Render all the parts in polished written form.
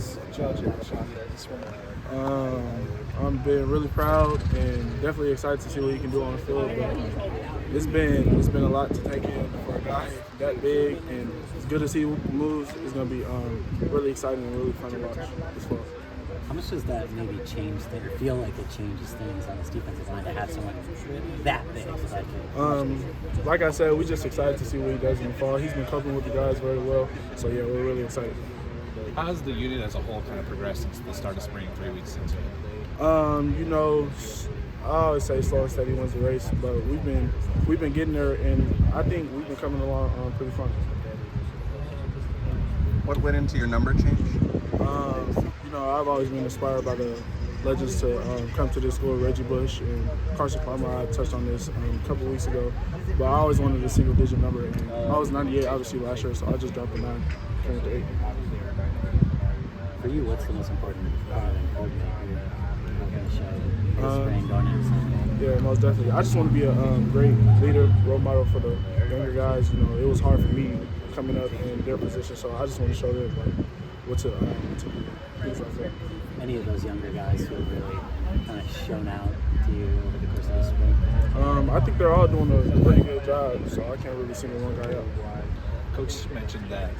this Georgia shot this morning? I'm being really proud and definitely excited to see what he can do on the field. But it's been a lot to take in for a guy that big, and as good as he moves, it's going to be really exciting and really fun to watch this fall. How much does that maybe change things, or feel like it changes things on this defensive line to have someone that big? Like I said, we're just excited to see what he does in the fall. He's been coping with the guys very well, so yeah, we're really excited. How has the unit as a whole kind of progressed since the start of spring, 3 weeks into it? I always say slow and steady wins the race, but we've been getting there, and I think we've been coming along pretty fun. What went into your number change? I've always been inspired by the legends to come to this school, Reggie Bush and Carson Palmer. I touched on this a couple weeks ago, but I always wanted a single-digit number, and I was 98 obviously last year, so I just dropped a 9, came to 8. For you, what's the most important part of the improvement you're going to show this spring going into Sunday? Yeah, most definitely. I just want to be a great leader, role model for the younger guys. It was hard for me coming up in their position, so I just want to show them what to do. Things like that. Any of those younger guys who have really kind of shown out to you over the course of the spring? I think they're all doing a pretty good job, so I can't really single one guy out. Coach mentioned that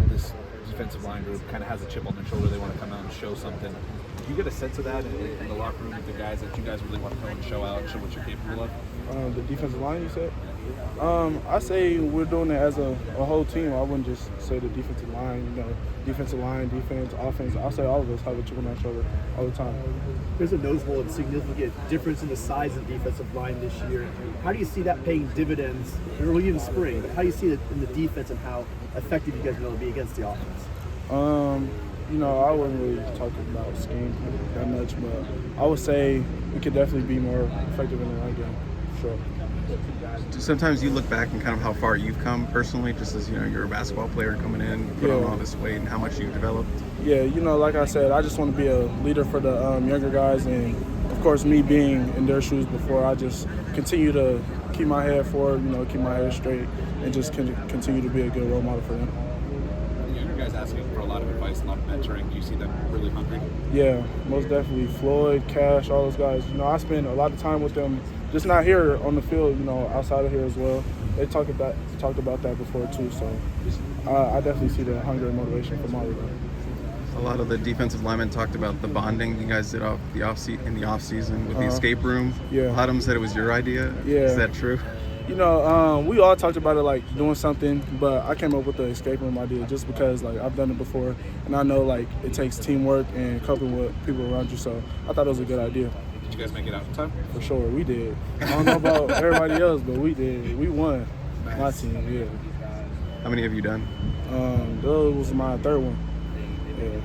this defensive line group kind of has a chip on their shoulder. They want to come out and show something. Do you get a sense of that in the locker room with the guys that you guys really want to come and show out and show what you're capable of? The defensive line, you said? I say we're doing it as a whole team. I wouldn't just say the defensive line, defensive line, defense, offense. I'll say all of us have a chip on our shoulder all the time. There's a noticeable and significant difference in the size of the defensive line this year. How do you see that paying dividends early in spring? But how do you see it in the defense and how effective you guys are going to be against the offense? I wouldn't really talk about scheme that much, but I would say we could definitely be more effective in the line game, for sure. Sometimes you look back and kind of how far you've come personally, just as you're a basketball player coming in, put on all this weight, and how much you've developed. Yeah, like I said, I just want to be a leader for the younger guys, and of course, me being in their shoes before, I just continue to keep my head forward, keep my head straight, and just continue to be a good role model for them. The younger guys asking for a lot of advice, a lot of mentoring. Do you see them really hungry? Yeah, most definitely. Floyd, Cash, all those guys. I spend a lot of time with them. Just not here on the field, outside of here as well. They talked about that before too, so I definitely see the hunger and motivation from all of them. A lot of the defensive linemen talked about the bonding you guys did in the off season with the escape room. Yeah. A lot of them said it was your idea. Yeah. Is that true? We all talked about it like doing something, but I came up with the escape room idea just because I've done it before, and I know it takes teamwork and coping with people around you, so I thought it was a good idea. Did you guys make it out in time? For sure, we did. I don't know about everybody else, but we did. We won. Nice. My team, yeah. How many have you done? That was my third one. Yeah.